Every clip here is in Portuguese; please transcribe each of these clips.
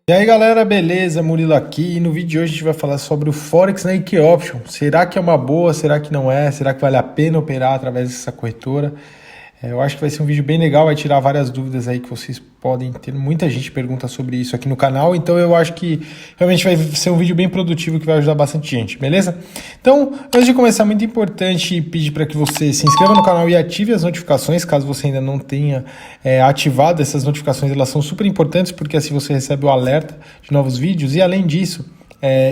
E aí galera, beleza? Murilo aqui e no vídeo de hoje a gente vai falar sobre o Forex na IK Option. Será que é uma boa? Será que não é? Será que vale a pena operar através dessa corretora? Eu acho que vai ser um vídeo bem legal, vai tirar várias dúvidas aí que vocês podem ter. Muita gente pergunta sobre isso aqui no canal, então eu acho que realmente vai ser um vídeo bem produtivo que vai ajudar bastante gente, beleza? Então, antes de começar, muito importante pedir para que você se inscreva no canal e ative as notificações, caso você ainda não tenha ativado essas notificações, elas são super importantes porque assim você recebe o alerta de novos vídeos e além disso,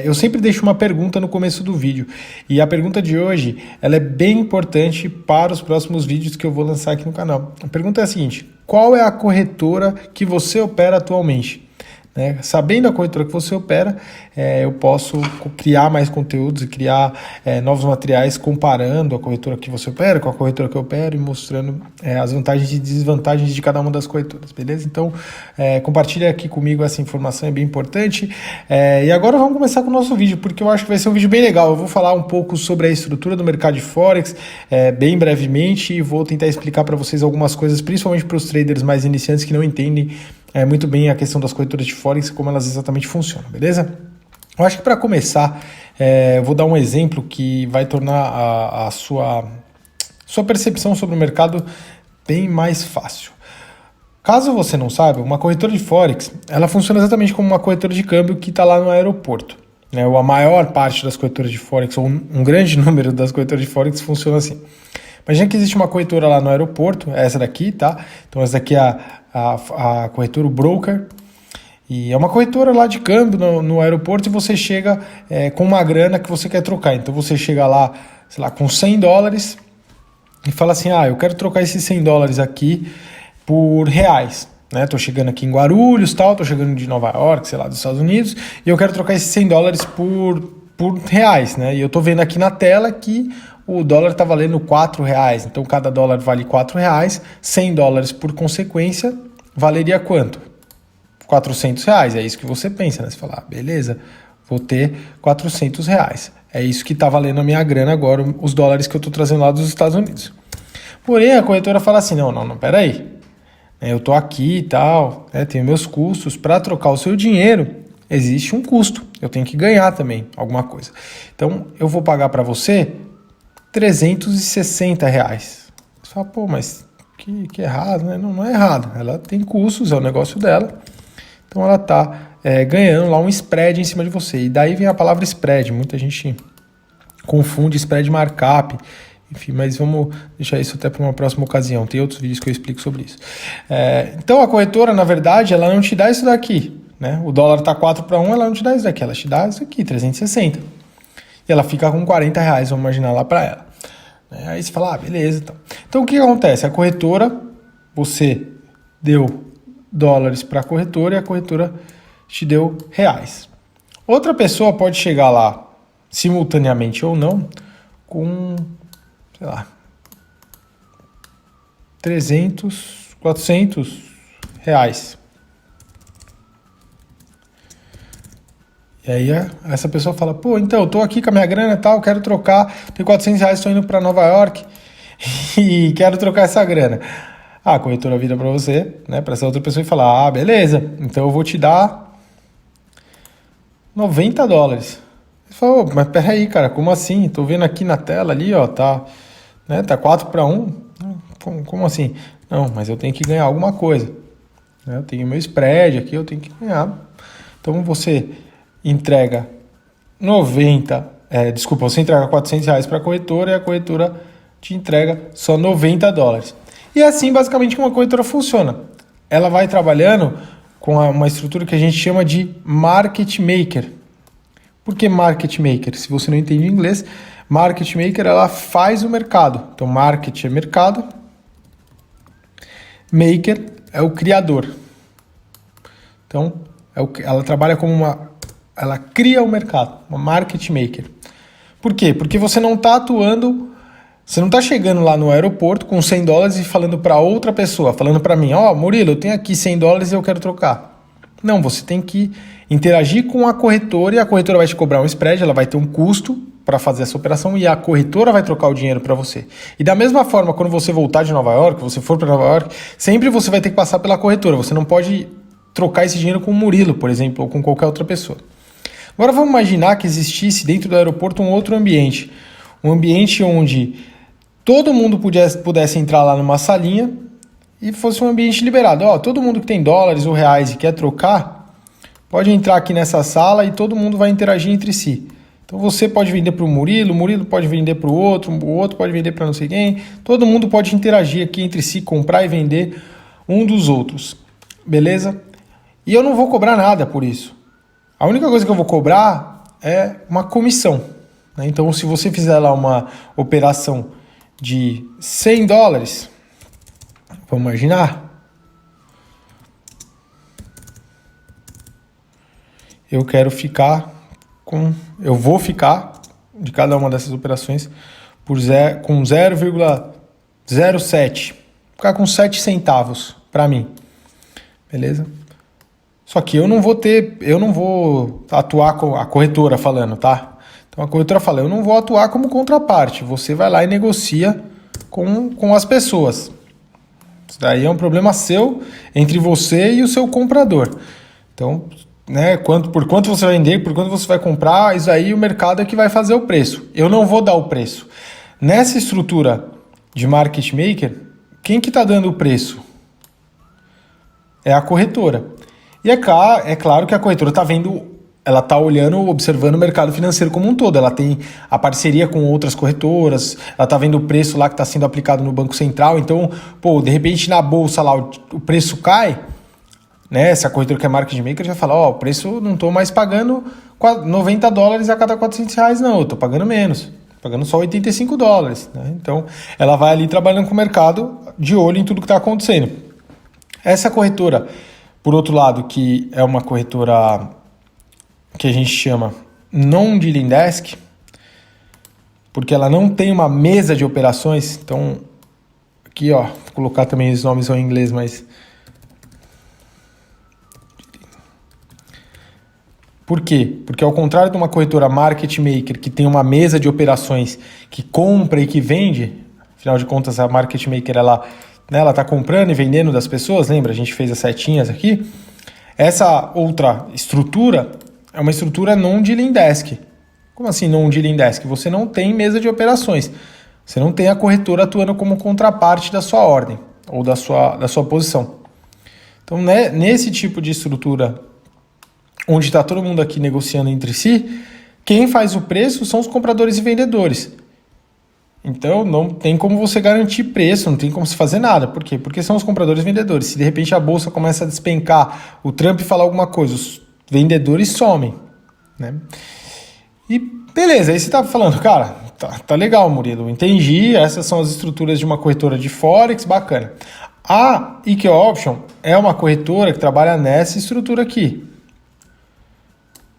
eu sempre deixo uma pergunta no começo do vídeo e a pergunta de hoje ela é bem importante para os próximos vídeos que eu vou lançar aqui no canal. A pergunta é a seguinte: qual é a corretora que você opera atualmente? Sabendo a corretora que você opera, eu posso criar mais conteúdos e criar novos materiais comparando a corretora que você opera com a corretora que eu opero e mostrando as vantagens e desvantagens de cada uma das corretoras, beleza? Então, compartilha aqui comigo essa informação, é bem importante. E agora vamos começar com o nosso vídeo, porque eu acho que vai ser um vídeo bem legal. Eu vou falar um pouco sobre a estrutura do mercado de Forex, bem brevemente, e vou tentar explicar para vocês algumas coisas, principalmente para os traders mais iniciantes que não entendem muito bem a questão das corretoras de Forex e como elas exatamente funcionam, beleza? Eu acho que para começar, eu vou dar um exemplo que vai tornar a sua percepção sobre o mercado bem mais fácil. Caso você não saiba, uma corretora de Forex, ela funciona exatamente como uma corretora de câmbio que está lá no aeroporto. Ou a maior parte das corretoras de Forex, ou um grande número das corretoras de Forex funciona assim. Imagina que existe uma corretora lá no aeroporto, essa daqui, tá? Então essa daqui é a corretora, o broker, e é uma corretora lá de câmbio no aeroporto e você chega com uma grana que você quer trocar. Então você chega lá, sei lá, com $100 e fala assim, eu quero trocar esses $100 aqui por reais. Tô chegando aqui em Guarulhos, tô chegando de Nova York, sei lá, dos Estados Unidos, e eu quero trocar esses $100 por reais, E eu tô vendo aqui na tela que o dólar está valendo R$4, então cada dólar vale R$4, $100 por consequência valeria quanto? R$400, é isso que você pensa, Você fala, beleza, vou ter R$400, é isso que está valendo a minha grana agora, os dólares que eu estou trazendo lá dos Estados Unidos. Porém, a corretora fala assim, não, peraí, eu estou aqui e tal, tenho meus custos, para trocar o seu dinheiro, existe um custo, eu tenho que ganhar também alguma coisa. Então, eu vou pagar para você R$360. Você fala, mas que errado, Não é errado. Ela tem custos, é o negócio dela. Então ela está ganhando lá um spread em cima de você. E daí vem a palavra spread. Muita gente confunde spread markup. Enfim, mas vamos deixar isso até para uma próxima ocasião. Tem outros vídeos que eu explico sobre isso. Então a corretora, na verdade, ela não te dá isso daqui. O dólar está 4-1, ela não te dá isso daqui. Ela te dá isso aqui, 360. E ela fica com R$40, vamos imaginar lá para ela. Aí você fala, beleza. Então o que acontece? A corretora, você deu dólares para a corretora e a corretora te deu reais. Outra pessoa pode chegar lá, simultaneamente ou não, com, sei lá, 300, 400 reais. E aí essa pessoa fala, então eu tô aqui com a minha grana e tal, quero trocar, tenho R$400, estou indo para Nova York e quero trocar essa grana. A corretora vira para você, para essa outra pessoa e fala, beleza, então eu vou te dar $90. Você fala, mas peraí, cara, como assim? Tô vendo aqui na tela ali, tá 4-1, como assim? Não, mas eu tenho que ganhar alguma coisa. Eu tenho meu spread aqui, eu tenho que ganhar. Então você entrega você entrega R$400 para a corretora e a corretora te entrega só $90. E assim basicamente como a corretora funciona. Ela vai trabalhando com uma estrutura que a gente chama de market maker. Por que market maker? Se você não entende inglês, market maker ela faz o mercado. Então market é mercado, maker é o criador. Então ela trabalha como ela cria o mercado, uma market maker. Por quê? Porque você não está atuando, você não está chegando lá no aeroporto com $100 e falando para outra pessoa, falando para mim, Murilo, eu tenho aqui $100 e eu quero trocar. Não, você tem que interagir com a corretora e a corretora vai te cobrar um spread, ela vai ter um custo para fazer essa operação e a corretora vai trocar o dinheiro para você. E da mesma forma, quando você voltar de Nova York, você for para Nova York, sempre você vai ter que passar pela corretora, você não pode trocar esse dinheiro com o Murilo, por exemplo, ou com qualquer outra pessoa. Agora vamos imaginar que existisse dentro do aeroporto um outro ambiente. Um ambiente onde todo mundo pudesse entrar lá numa salinha e fosse um ambiente liberado. Todo mundo que tem dólares ou reais e quer trocar, pode entrar aqui nessa sala e todo mundo vai interagir entre si. Então você pode vender para o Murilo pode vender para o outro pode vender para não sei quem. Todo mundo pode interagir aqui entre si, comprar e vender um dos outros. Beleza? E eu não vou cobrar nada por isso. A única coisa que eu vou cobrar é uma comissão. Né? Então se você fizer lá uma operação de $100, vamos imaginar, eu vou ficar de cada uma dessas operações com 0,07, ficar com 7 centavos para mim, beleza? Só que eu não vou atuar com a corretora falando, tá? Então a corretora fala, eu não vou atuar como contraparte, você vai lá e negocia com as pessoas. Isso daí é um problema seu, entre você e o seu comprador. Então, né, por quanto você vai vender, por quanto você vai comprar, isso aí o mercado é que vai fazer o preço. Eu não vou dar o preço. Nessa estrutura de market maker, quem que está dando o preço? É a corretora. E é claro que a corretora está ela está observando o mercado financeiro como um todo. Ela tem a parceria com outras corretoras, ela está vendo o preço lá que está sendo aplicado no Banco Central. Então, de repente na bolsa lá o preço cai, né? Se a corretora que é market maker já fala, o preço não estou mais pagando $90 a cada R$400, não, eu estou pagando menos, pagando só $85. Né? Então, ela vai ali trabalhando com o mercado, de olho em tudo que está acontecendo. Essa corretora, por outro lado, que é uma corretora que a gente chama non-dealing desk, porque ela não tem uma mesa de operações. Então, aqui, vou colocar também os nomes em inglês, mas... Por quê? Porque ao contrário de uma corretora market maker que tem uma mesa de operações que compra e que vende, afinal de contas a market maker ela está comprando e vendendo das pessoas, lembra? A gente fez as setinhas aqui. Essa outra estrutura é uma estrutura non-dealing desk. Como assim non-dealing desk? Você não tem mesa de operações. Você não tem a corretora atuando como contraparte da sua ordem ou da sua posição. Então, né, nesse tipo de estrutura, onde está todo mundo aqui negociando entre si, quem faz o preço são os compradores e vendedores. Então, não tem como você garantir preço, não tem como se fazer nada. Por quê? Porque são os compradores e vendedores. Se de repente a bolsa começa a despencar, o Trump fala alguma coisa, os vendedores somem, né? E beleza, aí você tá falando, cara, tá legal, Murilo, entendi, essas são as estruturas de uma corretora de Forex, bacana. A IQ Option é uma corretora que trabalha nessa estrutura aqui,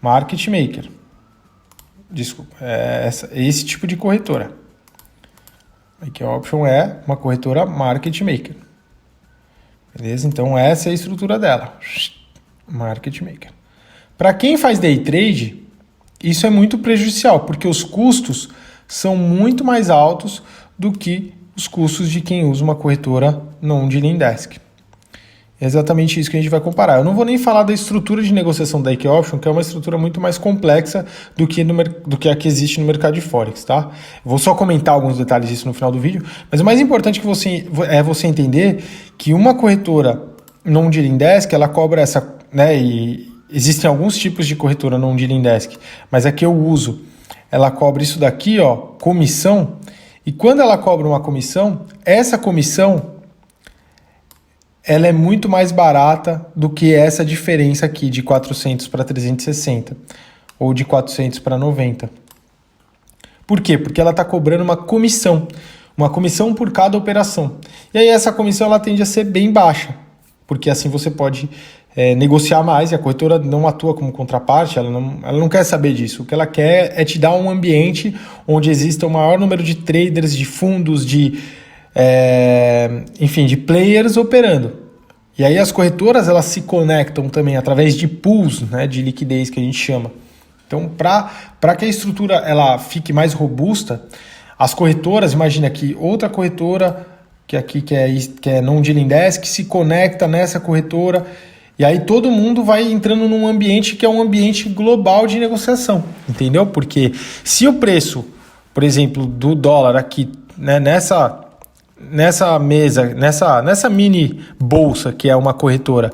Market Maker. Desculpa, esse tipo de corretora. A IQ Option é uma corretora Market Maker. Beleza? Então essa é a estrutura dela, Market Maker. Para quem faz day trade, isso é muito prejudicial, porque os custos são muito mais altos do que os custos de quem usa uma corretora non-dealing desk. É exatamente isso que a gente vai comparar. Eu não vou nem falar da estrutura de negociação da IQ Option, que é uma estrutura muito mais complexa do que a que existe no mercado de Forex, tá? Vou só comentar alguns detalhes disso no final do vídeo, mas o mais importante é você entender que uma corretora non-dealing desk, ela cobra essa, né, e existem alguns tipos de corretora non-dealing desk, mas a que eu uso, ela cobra isso daqui, comissão, e quando ela cobra uma comissão, essa comissão ela é muito mais barata do que essa diferença aqui de 400 para 360 ou de 400 para 90. Por quê? Porque ela está cobrando uma comissão por cada operação. E aí essa comissão ela tende a ser bem baixa, porque assim você pode negociar mais, e a corretora não atua como contraparte, ela não quer saber disso. O que ela quer é te dar um ambiente onde exista o maior número de traders, de fundos, enfim, de players operando. E aí as corretoras elas se conectam também através de pools, né, de liquidez que a gente chama. Então, para que a estrutura ela fique mais robusta, as corretoras, imagina que outra corretora que é non-dealing desk se conecta nessa corretora E aí todo mundo vai entrando num ambiente que é um ambiente global de negociação, entendeu? Porque se o preço, por exemplo, do dólar aqui, né, nessa mesa, nessa mini bolsa que é uma corretora,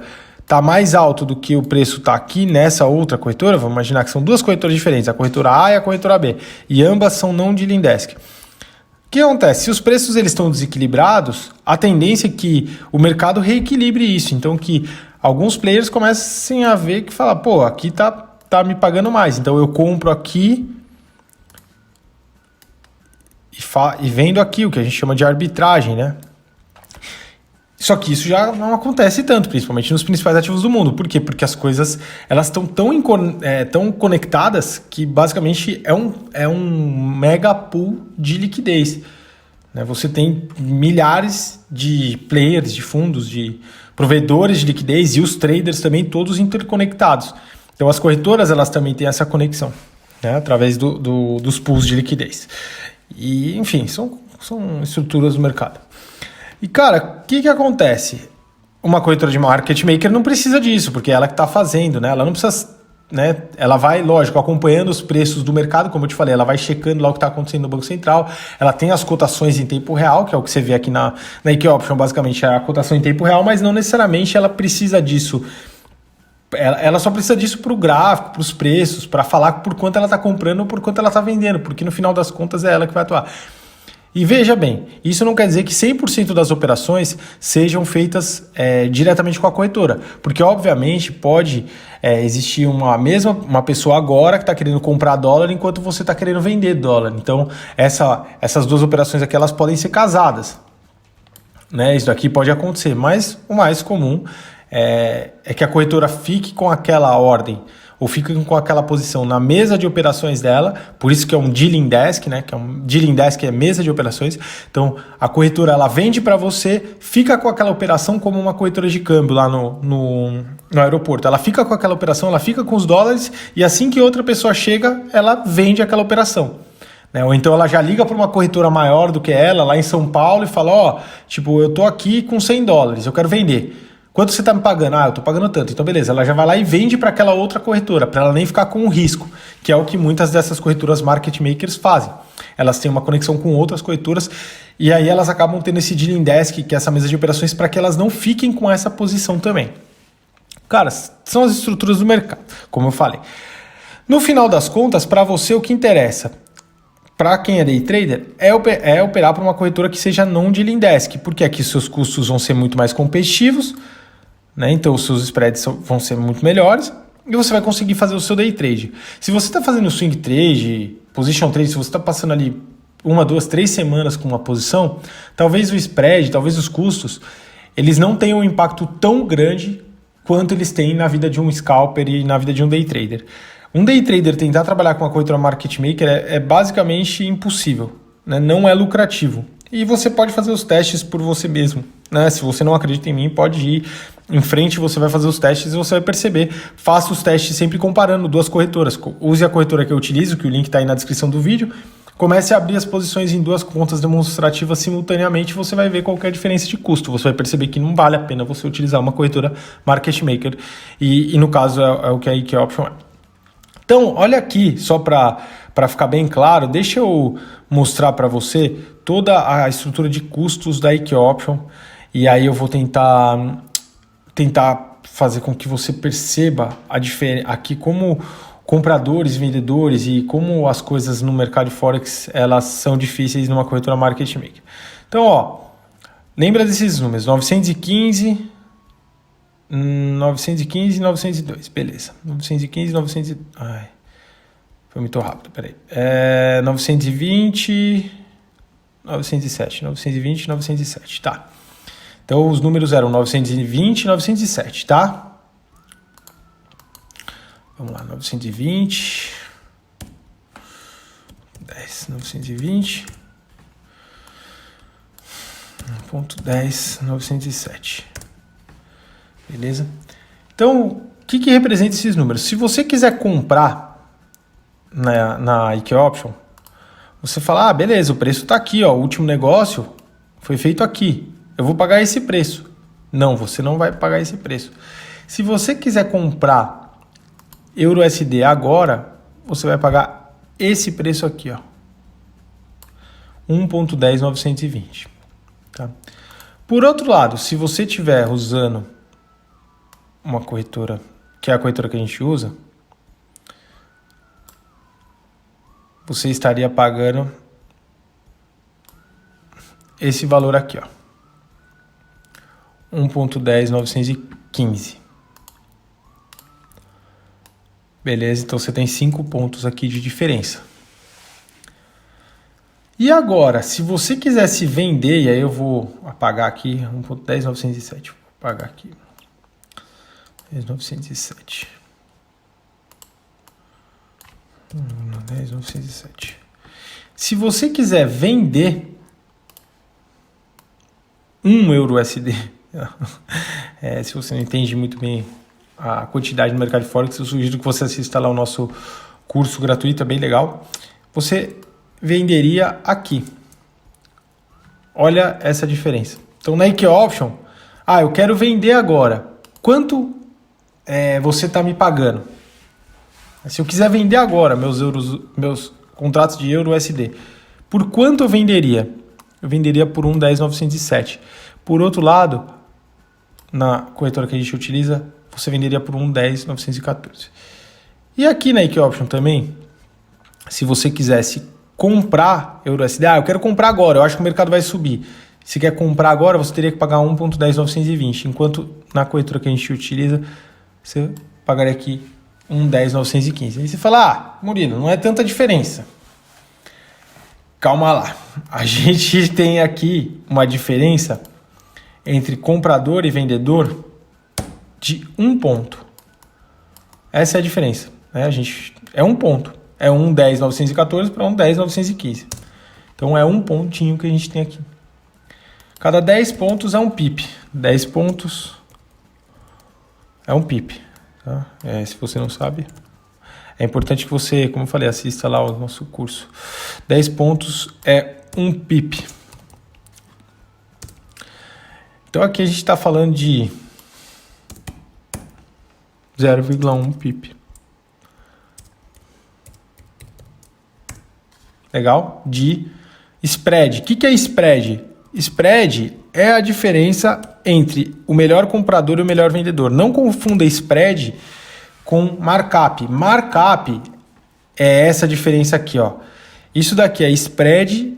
tá mais alto do que o preço tá aqui nessa outra corretora, vamos imaginar que são duas corretoras diferentes, a corretora A e a corretora B, e ambas são não dealing desk. O que acontece? Se os preços eles estão desequilibrados, a tendência é que o mercado reequilibre isso. Então, que alguns players comecem a ver que fala, pô, aqui tá me pagando mais. Então, eu compro aqui e vendo aqui, o que a gente chama de arbitragem, né? Só que isso já não acontece tanto, principalmente nos principais ativos do mundo. Por quê? Porque as coisas elas estão tão conectadas que basicamente é um mega pool de liquidez. Né? Você tem milhares de players, de fundos, de provedores de liquidez e os traders também todos interconectados. Então as corretoras elas também têm essa conexão, né? Através dos pools de liquidez. E enfim, são estruturas do mercado. E, cara, o que acontece? Uma corretora de market maker não precisa disso, porque é ela que está fazendo, né? Ela não precisa, né? Ela vai, lógico, acompanhando os preços do mercado, como eu te falei, ela vai checando lá o que está acontecendo no Banco Central, ela tem as cotações em tempo real, que é o que você vê aqui na IK Option, basicamente é a cotação em tempo real, mas não necessariamente ela precisa disso. Ela só precisa disso para o gráfico, para os preços, para falar por quanto ela está comprando ou por quanto ela está vendendo, porque no final das contas é ela que vai atuar. E veja bem, isso não quer dizer que 100% das operações sejam feitas diretamente com a corretora, porque obviamente pode existir uma pessoa agora que está querendo comprar dólar enquanto você está querendo vender dólar. Então essas duas operações aqui elas podem ser casadas, né? Isso daqui pode acontecer, mas o mais comum é que a corretora fique com aquela ordem ou fica com aquela posição na mesa de operações dela, por isso que é um dealing desk, né? Que é um dealing desk, é mesa de operações. Então, a corretora ela vende para você, fica com aquela operação como uma corretora de câmbio lá no aeroporto. Ela fica com aquela operação, ela fica com os dólares e assim que outra pessoa chega, ela vende aquela operação. Né? Ou então ela já liga para uma corretora maior do que ela, lá em São Paulo, e fala, tipo, eu tô aqui com $100, eu quero vender. Quanto você está me pagando? Eu estou pagando tanto. Então, beleza, ela já vai lá e vende para aquela outra corretora, para ela nem ficar com o risco, que é o que muitas dessas corretoras market makers fazem. Elas têm uma conexão com outras corretoras e aí elas acabam tendo esse dealing desk, que é essa mesa de operações, para que elas não fiquem com essa posição também. Cara, são as estruturas do mercado, como eu falei. No final das contas, para você, o que interessa para quem é day trader é operar para uma corretora que seja não dealing desk, porque aqui seus custos vão ser muito mais competitivos, né? Então os seus spreads vão ser muito melhores e você vai conseguir fazer o seu day trade. Se você está fazendo swing trade, position trade, se você está passando ali 1, 2, 3 semanas com uma posição, talvez o spread, talvez os custos, eles não tenham um impacto tão grande quanto eles têm na vida de um scalper e na vida de um day trader. Um day trader tentar trabalhar com uma corretora market maker é basicamente impossível, né? Não é lucrativo. E você pode fazer os testes por você mesmo, né? Se você não acredita em mim, pode ir em frente, você vai fazer os testes e você vai perceber. Faça os testes sempre comparando duas corretoras. Use a corretora que eu utilizo, que o link está aí na descrição do vídeo. Comece a abrir as posições em duas contas demonstrativas simultaneamente, você vai ver qual que é a diferença de custo. Você vai perceber que não vale a pena você utilizar uma corretora market maker. E no caso é o que a IK Option é. Então, olha aqui, só para ficar bem claro, deixa eu mostrar para você toda a estrutura de custos da IK Option e aí eu vou tentar fazer com que você perceba a diferença aqui como compradores, vendedores e como as coisas no mercado de Forex elas são difíceis numa corretora market maker. Então, lembra desses números, 915 e 902, beleza. 915, 900... Ai, foi muito rápido, peraí. 920, 907, 920, 907, tá. Então os números eram 920 e 907, tá? Vamos lá, 920, 10, 920, 1.10, 907. Beleza? Então, o que representa esses números? Se você quiser comprar na IK Option, você fala, beleza, o preço está aqui, ó, o último negócio foi feito aqui, eu vou pagar esse preço. Não, você não vai pagar esse preço. Se você quiser comprar EURUSD agora, você vai pagar esse preço aqui, ó. 1.10920, tá? Por outro lado, se você estiver usando uma corretora, que é a corretora que a gente usa, você estaria pagando esse valor aqui, ó. 1.10915. Beleza? Então você tem 5 pontos aqui de diferença. E agora, se você quisesse vender, e aí eu vou apagar aqui 1.10907, vou apagar aqui 10907. 10907. Se você quiser vender €1, se você não entende muito bem a quantidade no mercado de Forex, eu sugiro que você assista lá o nosso curso gratuito, é bem legal. Você venderia aqui. Olha essa diferença. Então na IK Option, eu quero vender agora. Quanto você está me pagando? Se eu quiser vender agora meus contratos de EURUSD, por quanto eu venderia? Eu venderia por 1.10907. Por outro lado, na corretora que a gente utiliza, você venderia por 1.10914. E aqui na IK Option também, se você quisesse comprar EURUSD, eu quero comprar agora, eu acho que o mercado vai subir. Se quer comprar agora, você teria que pagar 1.10920, enquanto na corretora que a gente utiliza, você pagaria aqui 1.10915. Aí você fala, Murilo, não é tanta diferença. Calma lá, a gente tem aqui uma diferença entre comprador e vendedor de 1 ponto. Essa é a diferença, né? É 1 ponto. É 1.10914 para 1.10915. Então é 1 pontinho que a gente tem aqui. Cada 10 pontos é um pip. 10 pontos é um pip. Tá? Se você não sabe, é importante que você, como eu falei, assista lá o nosso curso. 10 pontos é um pip. Então aqui a gente está falando de 0,1 pip. Legal? De spread. O que é spread? Spread é a diferença entre o melhor comprador e o melhor vendedor. Não confunda spread com markup. Markup é essa diferença aqui, ó. Isso daqui é spread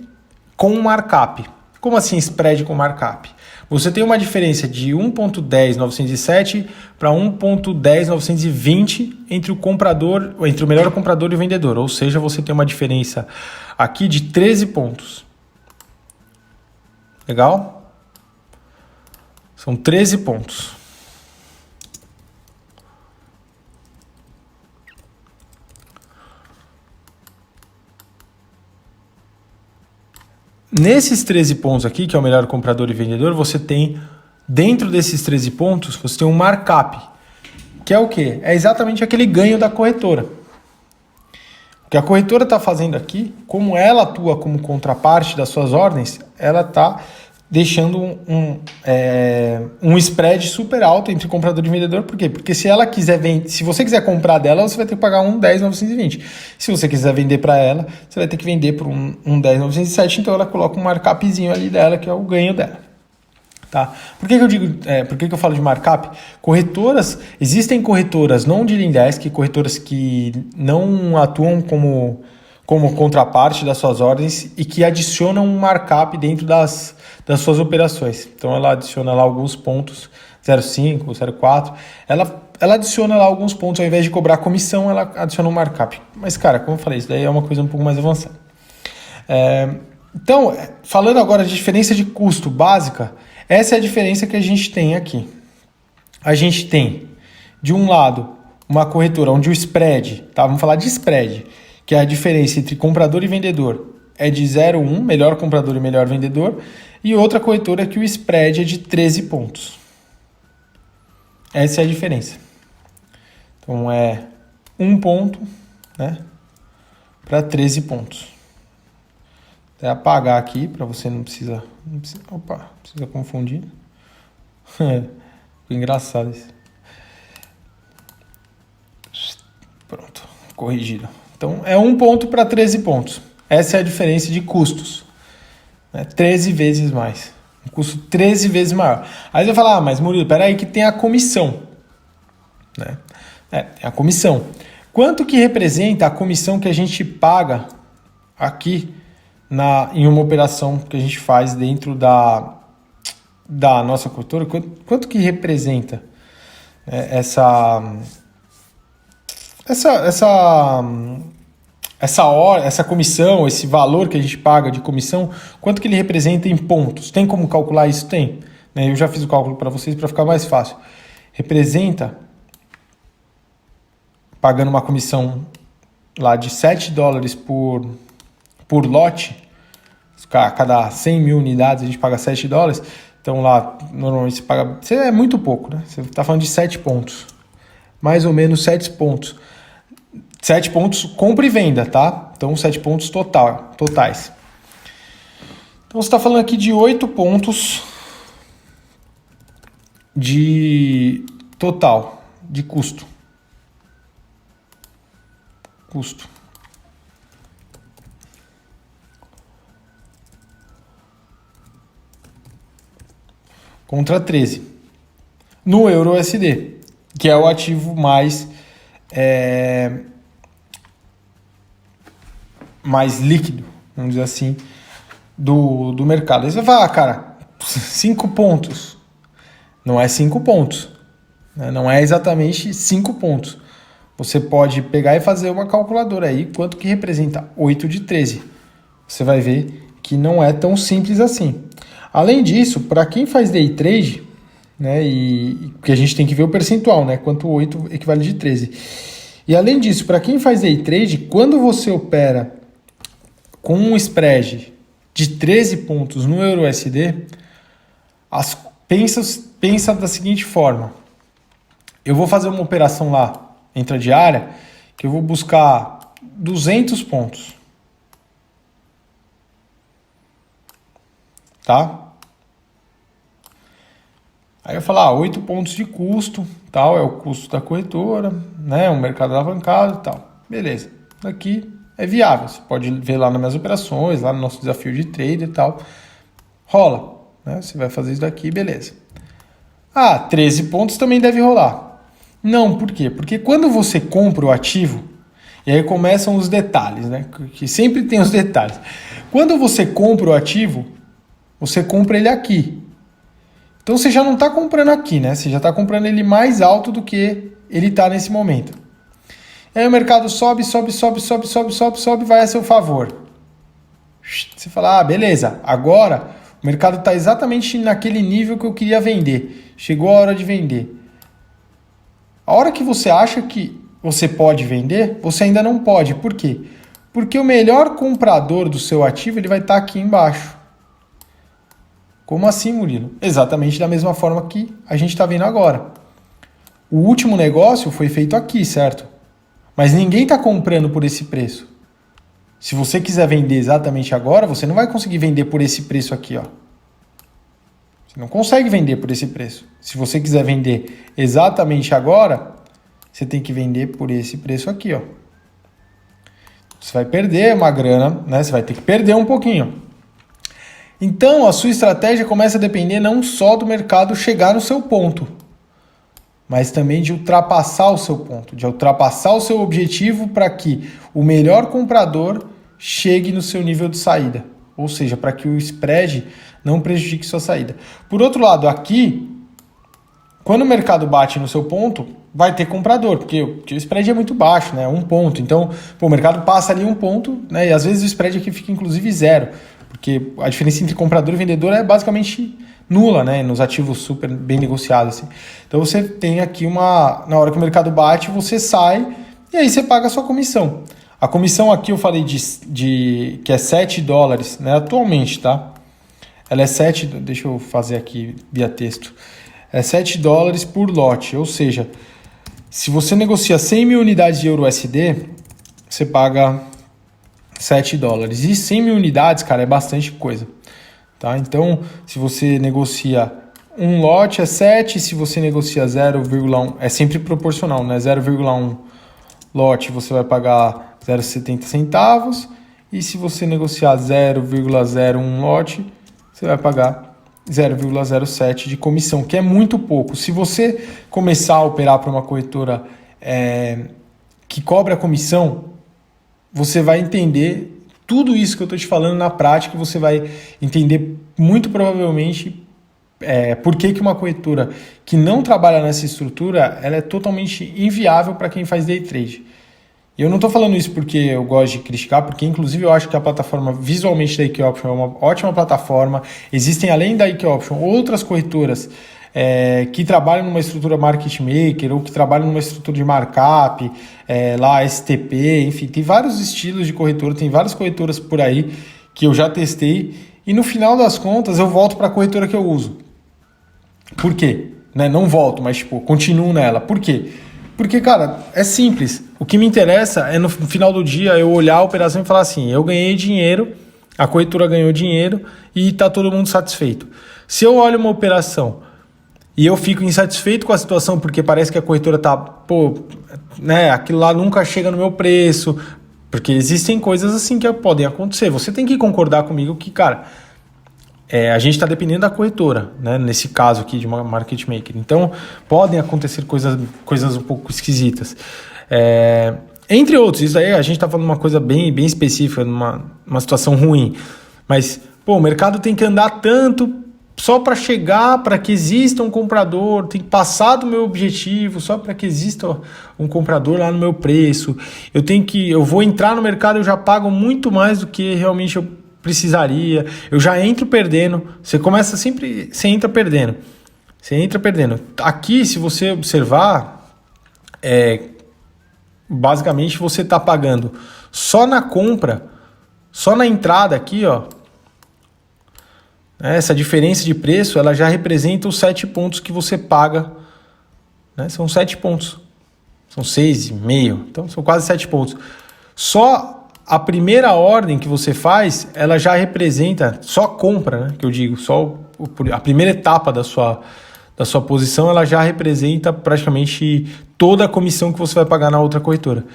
com markup. Como assim spread com markup? Você tem uma diferença de 1.10907 para 1.10920 entre o melhor comprador e o vendedor. Ou seja, você tem uma diferença aqui de 13 pontos. Legal? São 13 pontos. Nesses 13 pontos aqui, que é o melhor comprador e vendedor, você tem, dentro desses 13 pontos, você tem um markup, que é o quê? É exatamente aquele ganho da corretora. O que a corretora está fazendo aqui, como ela atua como contraparte das suas ordens, ela está deixando um spread super alto entre comprador e vendedor. Por quê? Porque se você quiser comprar dela, você vai ter que pagar 1.10920. Se você quiser vender para ela, você vai ter que vender por 1.10907. Então ela coloca um markupzinho ali dela, que é o ganho dela. Tá? Por que eu falo de markup? Existem corretoras não de Lindesk, corretoras que não atuam como contraparte das suas ordens e que adicionam um markup dentro das suas operações. Então ela adiciona lá alguns pontos, 0,5, 0,4. Ela adiciona lá alguns pontos, ao invés de cobrar comissão, ela adiciona um markup. Mas, cara, como eu falei, isso daí é uma coisa um pouco mais avançada. Então, falando agora de diferença de custo básica, essa é a diferença que a gente tem aqui. A gente tem, de um lado, uma corretora onde o spread, tá? Vamos falar de spread, que é a diferença entre comprador e vendedor, é de 0,1, melhor comprador e melhor vendedor, e outra corretora que o spread é de 13 pontos. Essa é a diferença. Então é 1 ponto, né, para 13 pontos. Até apagar aqui, para você não precisa confundir. Ficou engraçado isso. Pronto, corrigido. Então é 1 ponto para 13 pontos. Essa é a diferença de custos. 13 vezes mais. Um custo 13 vezes maior. Aí você vai falar, mas Murilo, peraí que tem a comissão. Né? Tem a comissão. Quanto que representa a comissão que a gente paga aqui em uma operação que a gente faz dentro da nossa corretora? Quanto que representa essa comissão, esse valor que a gente paga de comissão, quanto que ele representa em pontos? Tem como calcular isso? Tem. Eu já fiz o cálculo para vocês para ficar mais fácil. Representa, pagando uma comissão lá de $7 por lote, a cada 100 mil unidades a gente paga $7, então lá normalmente você paga, é muito pouco, né? Você está falando de 7 pontos, mais ou menos 7 pontos. 7 pontos compra e venda, tá? Então 7 pontos totais. Então você está falando aqui de 8 pontos de total, de custo. Contra 13. No EURUSD, que é o ativo mais líquido, vamos dizer assim, do mercado. Aí você vai falar, cara, 5 pontos. Não é 5 pontos. Né? Não é exatamente 5 pontos. Você pode pegar e fazer uma calculadora aí, quanto que representa 8 de 13. Você vai ver que não é tão simples assim. Além disso, para quem faz day trade, né, porque a gente tem que ver o percentual, né, quanto 8 equivale de 13. E além disso, para quem faz day trade, quando você opera com um spread de 13 pontos no EURUSD, pensa da seguinte forma. Eu vou fazer uma operação lá, intradiária, que eu vou buscar 200 pontos. Tá? Aí eu falo, 8 pontos de custo, tal, é o custo da corretora, né, um mercado alavancado e tal. Beleza. Aqui é viável. Você pode ver lá nas minhas operações, lá no nosso desafio de trader e tal. Rola. Né? Você vai fazer isso daqui, beleza. 13 pontos também deve rolar. Não, por quê? Porque quando você compra o ativo, e aí começam os detalhes, né? Que sempre tem os detalhes. Quando você compra o ativo, você compra ele aqui. Então você já não está comprando aqui, né? Você já está comprando ele mais alto do que ele está nesse momento. Aí o mercado sobe, vai a seu favor. Você fala, beleza, agora o mercado está exatamente naquele nível que eu queria vender. Chegou a hora de vender. A hora que você acha que você pode vender, você ainda não pode. Por quê? Porque o melhor comprador do seu ativo ele vai estar aqui embaixo. Como assim, Murilo? Exatamente da mesma forma que a gente está vendo agora. O último negócio foi feito aqui, certo? Mas ninguém está comprando por esse preço. Se você quiser vender exatamente agora, você não vai conseguir vender por esse preço aqui, ó. Você não consegue vender por esse preço. Se você quiser vender exatamente agora, você tem que vender por esse preço aqui, ó. Você vai perder uma grana, né? Você vai ter que perder um pouquinho. Então, a sua estratégia começa a depender não só do mercado chegar no seu ponto, mas também de ultrapassar o seu ponto, de ultrapassar o seu objetivo para que o melhor comprador chegue no seu nível de saída. Ou seja, para que o spread não prejudique sua saída. Por outro lado, aqui, quando o mercado bate no seu ponto, vai ter comprador, porque o spread é muito baixo, né? 1 ponto. Então, o mercado passa ali 1 ponto, né? E às vezes o spread aqui fica inclusive 0, porque a diferença entre comprador e vendedor é basicamente nula, né? Nos ativos super bem negociados. Assim. Então, você tem aqui na hora que o mercado bate, você sai e aí você paga a sua comissão. A comissão aqui eu falei que é $7, né? Atualmente, tá? Ela é 7, deixa eu fazer aqui via texto. É $7 por lote, ou seja, se você negocia 100 mil unidades de EURUSD, você paga $7. E 100 mil unidades, cara, é bastante coisa. Tá? Então, se você negocia Um lote é 7, se você negocia 0,1, é sempre proporcional, né? 0,1 lote você vai pagar 0,70 centavos, e se você negociar 0,01 lote, você vai pagar 0,07 de comissão, que é muito pouco. Se você começar a operar para uma corretora que cobra comissão, você vai entender tudo isso que eu estou te falando na prática, você vai entender muito provavelmente por que uma corretora que não trabalha nessa estrutura ela é totalmente inviável para quem faz day trade. E eu não estou falando isso porque eu gosto de criticar, porque inclusive eu acho que a plataforma visualmente da IKEOption é uma ótima plataforma. Existem, além da IKEOption, outras corretoras que trabalham numa estrutura market maker ou que trabalham numa estrutura de markup, lá STP, enfim, tem vários estilos de corretora, tem várias corretoras por aí que eu já testei e no final das contas eu volto para a corretora que eu uso. Por quê? Não volto, mas continuo nela. Por quê? Porque, cara, é simples. O que me interessa é no final do dia eu olhar a operação e falar assim, eu ganhei dinheiro, a corretora ganhou dinheiro e está todo mundo satisfeito. Se eu olho uma operação e eu fico insatisfeito com a situação porque parece que a corretora tá, aquilo lá nunca chega no meu preço, porque existem coisas assim que podem acontecer. Você tem que concordar comigo que, cara, a gente está dependendo da corretora, né? Nesse caso aqui de uma market maker. Então, podem acontecer coisas um pouco esquisitas. Entre outros, isso aí a gente está falando uma coisa bem específica, uma situação ruim. Mas, o mercado tem que andar tanto só para chegar, para que exista um comprador, tem que passar do meu objetivo, só para que exista um comprador lá no meu preço. Eu vou entrar no mercado, eu já pago muito mais do que realmente eu precisaria, eu já entro perdendo. Você entra perdendo. Aqui, se você observar, basicamente você está pagando só na compra, só na entrada aqui, ó. Essa diferença de preço, ela já representa os 7 pontos que você paga, né? São 7 pontos, são 6,5, então são quase 7 pontos. Só a primeira ordem que você faz, ela já representa, só compra, né, que eu digo, só a primeira etapa da sua posição, ela já representa praticamente toda a comissão que você vai pagar na outra corretora.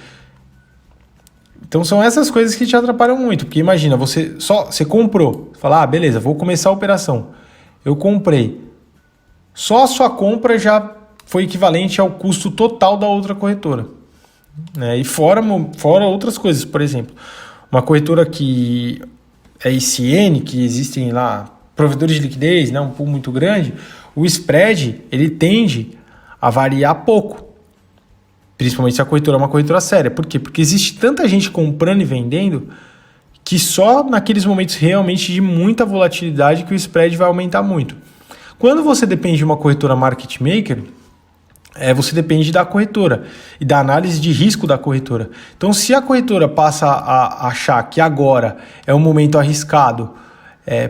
Então são essas coisas que te atrapalham muito, porque imagina, você comprou, fala, beleza, vou começar a operação. Eu comprei. Só a sua compra já foi equivalente ao custo total da outra corretora. E fora outras coisas, por exemplo, uma corretora que é ICN, que existem lá provedores de liquidez, né, um pool muito grande, o spread ele tende a variar pouco, principalmente se a corretora é uma corretora séria. Por quê? Porque existe tanta gente comprando e vendendo que só naqueles momentos realmente de muita volatilidade que o spread vai aumentar muito. Quando você depende de uma corretora market maker, você depende da corretora e da análise de risco da corretora. Então, se a corretora passa a achar que agora é um momento arriscado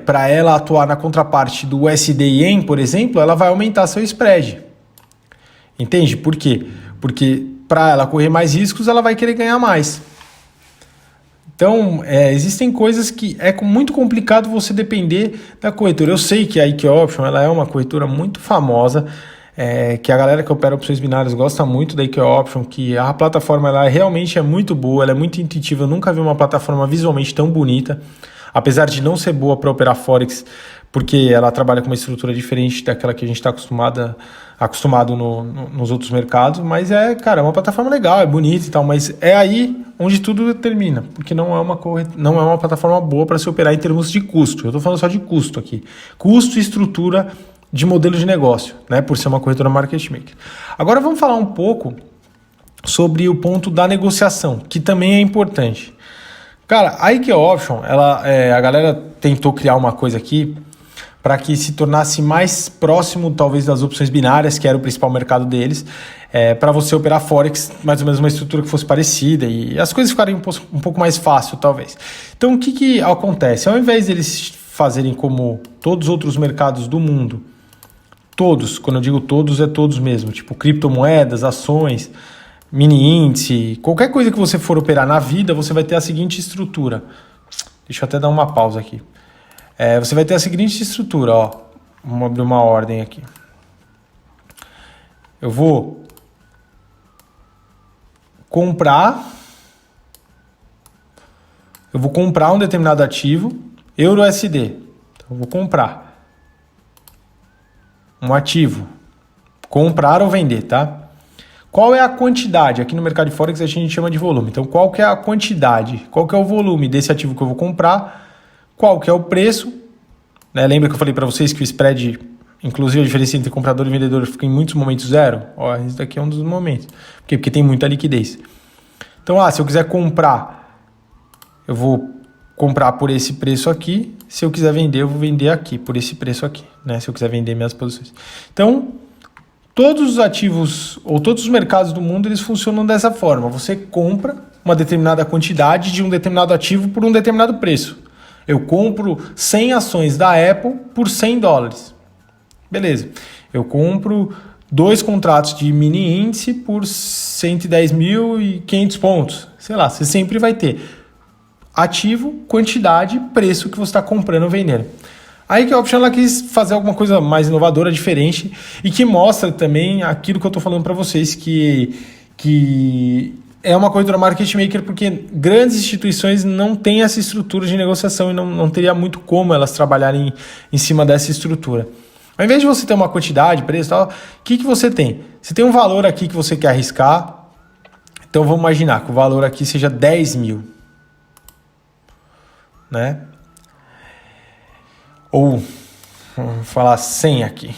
para ela atuar na contraparte do USD Yen, por exemplo, ela vai aumentar seu spread. Entende? Por quê? Porque para ela correr mais riscos, ela vai querer ganhar mais. Então, existem coisas que é muito complicado você depender da corretora. Eu sei que a IKEOption ela é uma corretora muito famosa, que a galera que opera opções binárias gosta muito da IKEOption, que a plataforma ela realmente é muito boa, ela é muito intuitiva. Eu nunca vi uma plataforma visualmente tão bonita, apesar de não ser boa para operar Forex, porque ela trabalha com uma estrutura diferente daquela que a gente está acostumado nos outros mercados, mas é uma plataforma legal, é bonita e tal, mas é aí onde tudo termina, porque não é uma plataforma boa para se operar em termos de custo. Eu estou falando só de custo aqui. Custo e estrutura de modelo de negócio, né, por ser uma corretora market maker. Agora vamos falar um pouco sobre o ponto da negociação, que também é importante. Cara, a IKEOption, a galera tentou criar uma coisa aqui para que se tornasse mais próximo, talvez, das opções binárias, que era o principal mercado deles, para você operar Forex, mais ou menos uma estrutura que fosse parecida, e as coisas ficariam um pouco mais fácil, talvez. Então, o que acontece? Ao invés deles fazerem como todos os outros mercados do mundo, todos, quando eu digo todos, é todos mesmo, tipo criptomoedas, ações, mini índice, qualquer coisa que você for operar na vida, você vai ter a seguinte estrutura. Deixa eu até dar uma pausa aqui. Você vai ter a seguinte estrutura, ó. Vamos abrir uma ordem aqui. Eu vou comprar um determinado ativo, EURUSD. Então, eu vou comprar um ativo, comprar ou vender, tá? Qual é a quantidade? Aqui no mercado de Forex a gente chama de volume. Então, qual que é a quantidade? Qual que é o volume desse ativo que eu vou comprar? Qual que é o preço? Né? Lembra que eu falei para vocês que o spread, inclusive a diferença entre comprador e vendedor, fica em muitos momentos zero? Ó, esse daqui é um dos momentos. Por quê? Porque tem muita liquidez. Então, se eu quiser comprar, eu vou comprar por esse preço aqui. Se eu quiser vender, eu vou vender aqui, por esse preço aqui. Né? Se eu quiser vender minhas posições. Então, todos os ativos ou todos os mercados do mundo, eles funcionam dessa forma. Você compra uma determinada quantidade de um determinado ativo por um determinado preço. Eu compro 100 ações da Apple por $100. Beleza. Eu compro 2 contratos de mini índice por 110.500 pontos. Sei lá, você sempre vai ter ativo, quantidade, preço que você está comprando ou vendendo. Aí que a Option ela quis fazer alguma coisa mais inovadora, diferente, e que mostra também aquilo que eu estou falando para vocês, que é uma corretora market maker, porque grandes instituições não têm essa estrutura de negociação e não teria muito como elas trabalharem em cima dessa estrutura. Ao invés de você ter uma quantidade, preço e tal, o que você tem? Você tem um valor aqui que você quer arriscar. Então vamos imaginar que o valor aqui seja 10 mil. Né? Ou, vamos falar 100 aqui.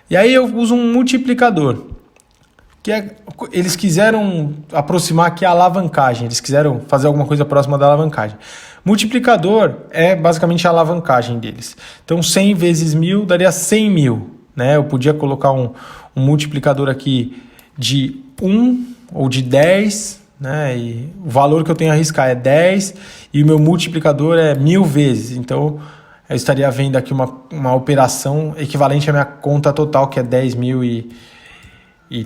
E aí eu uso um multiplicador. Eles quiseram aproximar aqui a alavancagem. Eles quiseram fazer alguma coisa próxima da alavancagem. Multiplicador é basicamente a alavancagem deles. Então 100 vezes 1000 daria 100 mil. Né? Eu podia colocar um multiplicador aqui de 1 ou de 10. Né? E o valor que eu tenho a arriscar é 10 e o meu multiplicador é 1000 vezes. Então eu estaria vendo aqui uma operação equivalente à minha conta total, que é 10 mil e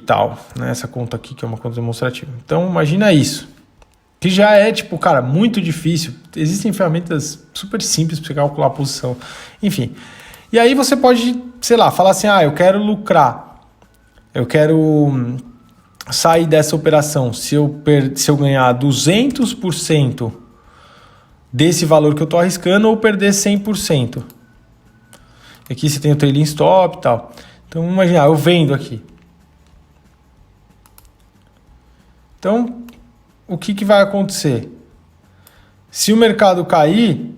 tal. Né? Essa conta aqui que é uma conta demonstrativa. Então imagina isso. Que já é, cara, muito difícil. Existem ferramentas super simples para você calcular a posição. Enfim. E aí você pode, sei lá, falar assim, eu quero lucrar. Eu quero sair dessa operação. Se eu ganhar 200% desse valor que eu estou arriscando ou perder 100%. Aqui você tem o trailing stop e tal. Então, vamos imaginar, eu vendo aqui. Então, o que vai acontecer? Se o mercado cair,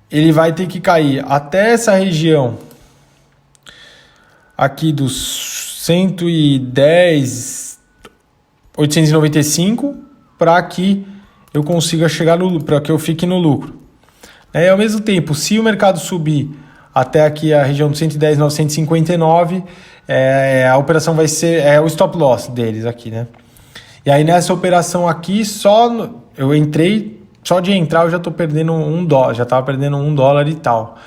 ele vai ter que cair até essa região aqui dos 110.895 para que eu consiga chegar no lucro, para que eu fique no lucro. Ao mesmo tempo, se o mercado subir até aqui a região dos 110.959, a operação vai ser o stop loss deles aqui, né? E aí nessa operação aqui, eu entrei, só de entrar eu já estou perdendo $1, já estava perdendo $1 e tal.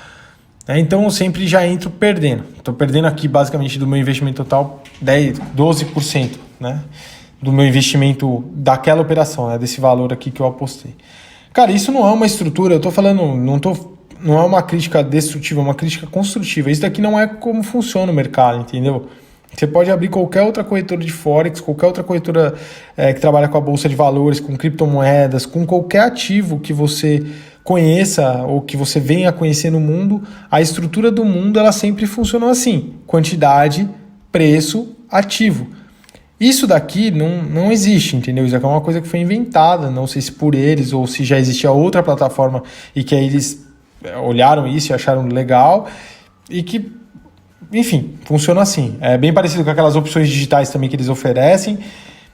Então eu sempre já entro perdendo. Estou perdendo aqui basicamente do meu investimento total 12%, né? Do meu investimento daquela operação, né? Desse valor aqui que eu apostei. Cara, isso não é uma estrutura, eu estou falando, não é uma crítica destrutiva, é uma crítica construtiva. Isso daqui não é como funciona o mercado, entendeu? Você pode abrir qualquer outra corretora de Forex, qualquer outra corretora que trabalha com a bolsa de valores, com criptomoedas, com qualquer ativo que você conheça ou que você venha a conhecer no mundo. A estrutura do mundo ela sempre funcionou assim: quantidade, preço, ativo. Isso daqui não existe, entendeu? Isso aqui é uma coisa que foi inventada, não sei se por eles ou se já existia outra plataforma e que aí eles olharam isso e acharam legal e que, enfim, funciona assim. É bem parecido com aquelas opções digitais também que eles oferecem.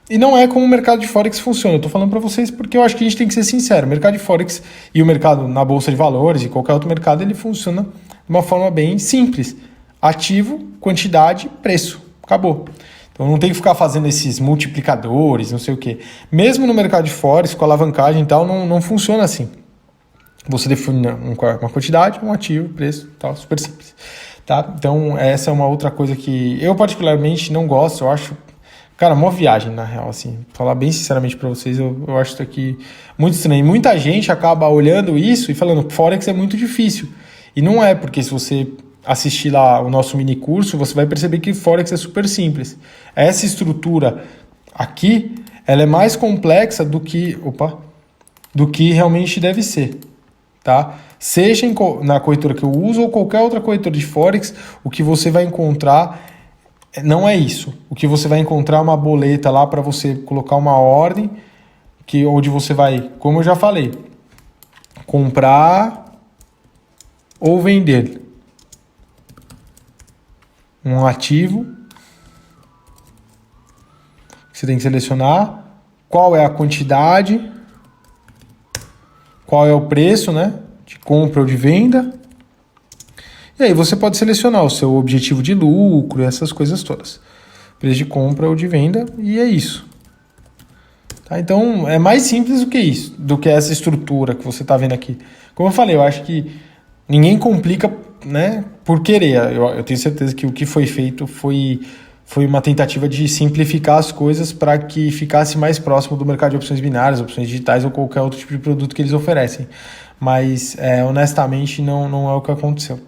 E não é como o mercado de Forex funciona. Eu estou falando para vocês porque eu acho que a gente tem que ser sincero. O mercado de Forex e o mercado na Bolsa de Valores e qualquer outro mercado, ele funciona de uma forma bem simples. Ativo, quantidade, preço. Acabou. Então não tem que ficar fazendo esses multiplicadores, não sei o quê. Mesmo no mercado de Forex, com alavancagem e tal, não funciona assim. Você define uma quantidade, um ativo, preço, tal, super simples. Tá? Então essa é uma outra coisa que eu particularmente não gosto, eu acho, cara, uma viagem na real, assim, falar bem sinceramente para vocês, eu acho isso aqui muito estranho. Muita gente acaba olhando isso e falando, Forex é muito difícil. E não é, porque se você assistir lá o nosso mini curso, você vai perceber que Forex é super simples. Essa estrutura aqui, ela é mais complexa do que realmente deve ser, tá? Seja na corretora que eu uso ou qualquer outra corretora de Forex, o que você vai encontrar não é isso. O que você vai encontrar é uma boleta lá para você colocar uma ordem, onde você vai, como eu já falei, comprar ou vender um ativo. Você tem que selecionar qual é a quantidade, qual é o preço, né, de compra ou de venda. E aí você pode selecionar o seu objetivo de lucro, essas coisas todas. Preço de compra ou de venda, e é isso. Tá? Então é mais simples do que isso, do que essa estrutura que você está vendo aqui. Como eu falei, eu acho que ninguém complica, né, por querer. Eu tenho certeza que o que foi feito foi uma tentativa de simplificar as coisas para que ficasse mais próximo do mercado de opções binárias, opções digitais ou qualquer outro tipo de produto que eles oferecem. Mas, honestamente, não é o que aconteceu.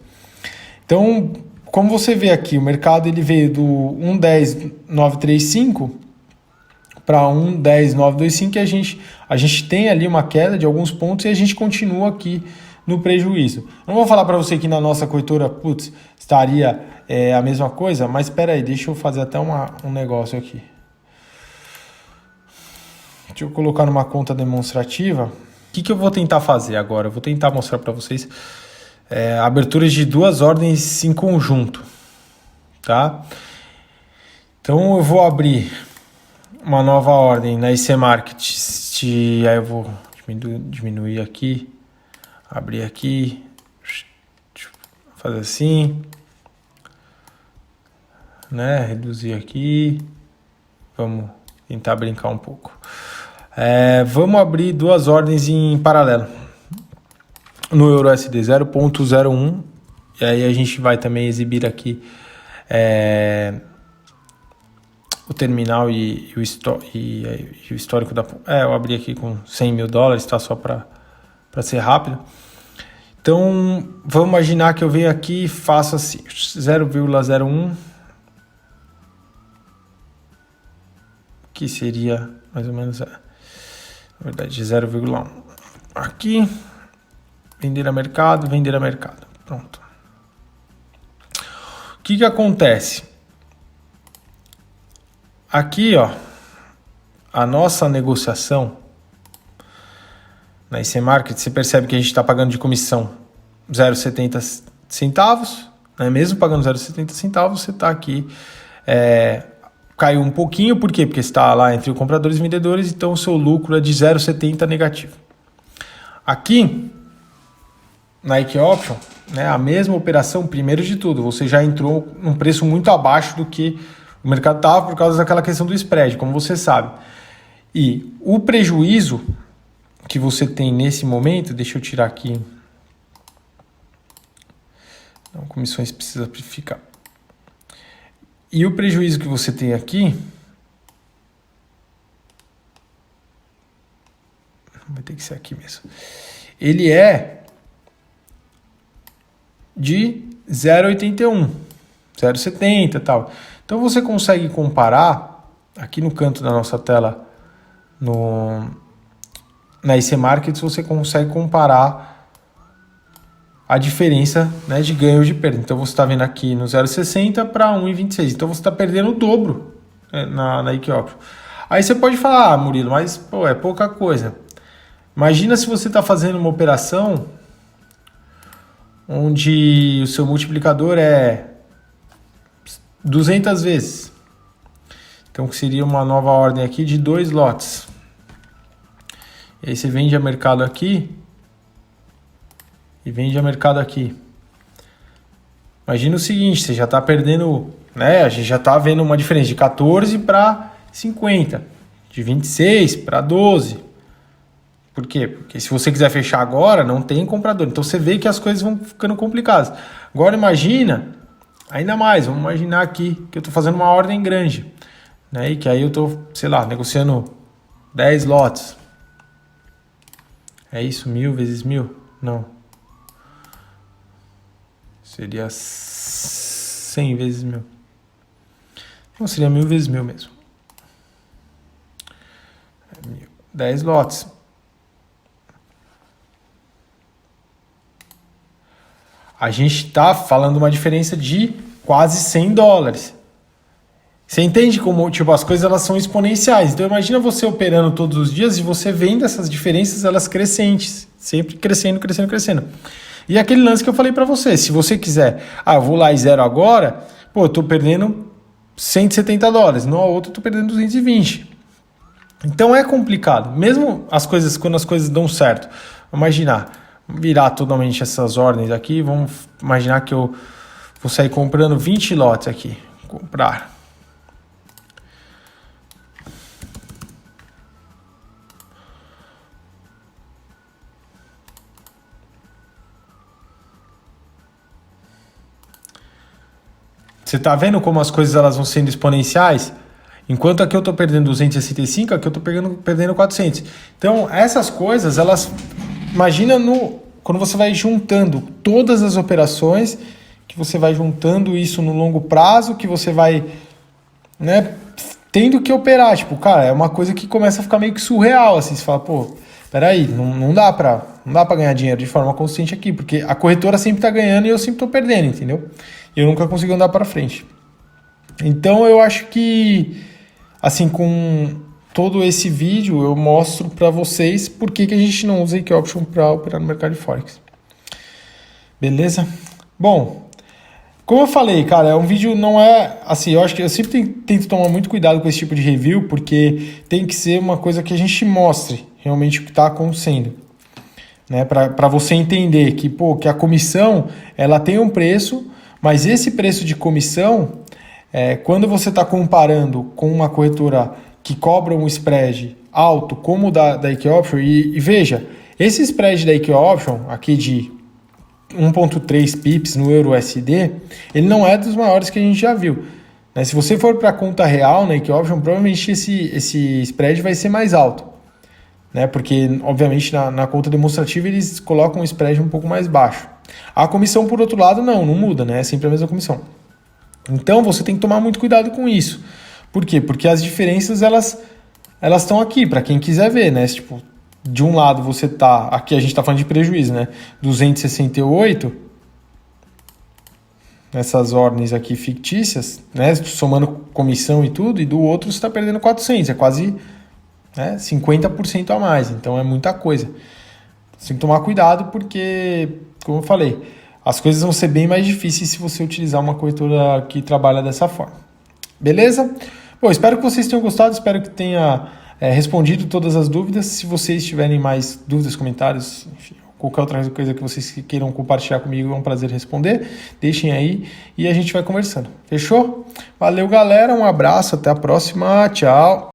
Então, como você vê aqui, o mercado ele veio do 1,10935 para 1,10925 e a gente tem ali uma queda de alguns pontos e a gente continua aqui no prejuízo. Não vou falar para você que na nossa corretora, estaria a mesma coisa, mas espera aí, deixa eu fazer até um negócio aqui. Deixa eu colocar numa conta demonstrativa. O que eu vou tentar fazer agora? Eu vou tentar mostrar para vocês aberturas de duas ordens em conjunto, tá? Então eu vou abrir uma nova ordem na IC Market, aí eu vou diminuir aqui, abrir aqui, fazer assim, né? Reduzir aqui, vamos tentar brincar um pouco. Vamos abrir duas ordens em paralelo no EURUSD 0.01, e aí a gente vai também exibir aqui o terminal e o histórico da... eu abri aqui com $100 mil, tá? Só para ser rápido. Então, vamos imaginar que eu venho aqui e faço assim, 0,01, que seria mais ou menos, na verdade, 0,1. Aqui, vender a mercado. Pronto. O que acontece? Aqui, ó, a nossa negociação na IC Market, você percebe que a gente está pagando de comissão 0,70 centavos, né? Mesmo pagando 0,70 centavos, você está aqui, caiu um pouquinho, por quê? Porque está lá entre compradores e vendedores, então o seu lucro é de 0,70 negativo. Aqui, na IK Option, né, a mesma operação, primeiro de tudo, você já entrou num preço muito abaixo do que o mercado estava por causa daquela questão do spread, como você sabe. E o prejuízo que você tem nesse momento, deixa eu tirar aqui. Não, comissões precisa ficar. E o prejuízo que você tem aqui, vai ter que ser aqui mesmo. Ele é de 0,81, 0,70 e tal. Então você consegue comparar aqui no canto da nossa tela, na IC Markets, você consegue comparar a diferença, né, de ganho ou de perda. Então você está vendo aqui no 0,60 para 1,26. Então você está perdendo o dobro, né, na IK Option. Aí você pode falar, Murilo, mas é pouca coisa. Imagina se você está fazendo uma operação onde o seu multiplicador é 200 vezes. Então seria uma nova ordem aqui de 2 lotes. E aí você vende a mercado aqui e vende a mercado aqui. Imagina o seguinte, você já está perdendo, né? A gente já está vendo uma diferença de 14 para 50, de 26 para 12. Por quê? Porque se você quiser fechar agora, não tem comprador. Então você vê que as coisas vão ficando complicadas. Agora imagina, ainda mais, vamos imaginar aqui que eu estou fazendo uma ordem grande, né? E que aí eu estou, sei lá, negociando 10 lotes. É isso, 1000 vezes 1000? Não. Seria 100 vezes 1000. Não, seria 1000 vezes 1000 mesmo. 10 lotes. A gente está falando uma diferença de quase $100. Você entende como tipo, as coisas elas são exponenciais. Então imagina você operando todos os dias e você vendo essas diferenças elas crescentes, sempre crescendo, crescendo, crescendo. E aquele lance que eu falei para você, se você quiser, eu vou lá e zero agora, pô, eu tô perdendo $170, no outro eu tô perdendo 220. Então é complicado, mesmo as coisas, quando as coisas dão certo. Vamos imaginar, virar totalmente essas ordens aqui, vamos imaginar que eu vou sair comprando 20 lotes aqui, comprar. Você tá vendo como as coisas elas vão sendo exponenciais? Enquanto aqui eu estou perdendo 265, aqui eu estou perdendo 400. Então, essas coisas, elas... Imagina quando você vai juntando todas as operações, que você vai juntando isso no longo prazo, que você vai, né, tendo que operar. Tipo, cara, é uma coisa que começa a ficar meio que surreal, assim. Você fala, pô, peraí, não dá pra ganhar dinheiro de forma consistente aqui, porque a corretora sempre tá ganhando e eu sempre tô perdendo, entendeu? E eu nunca consigo andar para frente. Então eu acho que, assim, com todo esse vídeo eu mostro para vocês por que a gente não usa Ike Option para operar no mercado de Forex. Beleza? Bom, como eu falei, cara, é um vídeo não é... Assim, eu acho que eu sempre tento tomar muito cuidado com esse tipo de review, porque tem que ser uma coisa que a gente mostre realmente o que está acontecendo. Né? Para você entender que, pô, que a comissão ela tem um preço, mas esse preço de comissão, quando você está comparando com uma corretora que cobra um spread alto, como o da Ike Option, e veja, esse spread da Ike Option, aqui de 1.3 pips no Euro USD, ele não é dos maiores que a gente já viu. Né? Se você for para a conta real na Ike Option, provavelmente esse spread vai ser mais alto. Né? Porque, obviamente, na conta demonstrativa eles colocam um spread um pouco mais baixo. A comissão, por outro lado, não muda, né? É sempre a mesma comissão. Então, você tem que tomar muito cuidado com isso. Por quê? Porque as diferenças, elas estão aqui, para quem quiser ver, né? Tipo, de um lado você tá... Aqui a gente tá falando de prejuízo, né? 268, essas ordens aqui fictícias, né? Somando comissão e tudo, e do outro você está perdendo 400, é quase 50% a mais, então é muita coisa. Você tem que tomar cuidado porque, como eu falei, as coisas vão ser bem mais difíceis se você utilizar uma corretora que trabalha dessa forma. Beleza? Bom, espero que vocês tenham gostado, espero que tenha respondido todas as dúvidas. Se vocês tiverem mais dúvidas, comentários, enfim, qualquer outra coisa que vocês queiram compartilhar comigo, é um prazer responder. Deixem aí e a gente vai conversando. Fechou? Valeu, galera. Um abraço. Até a próxima. Tchau.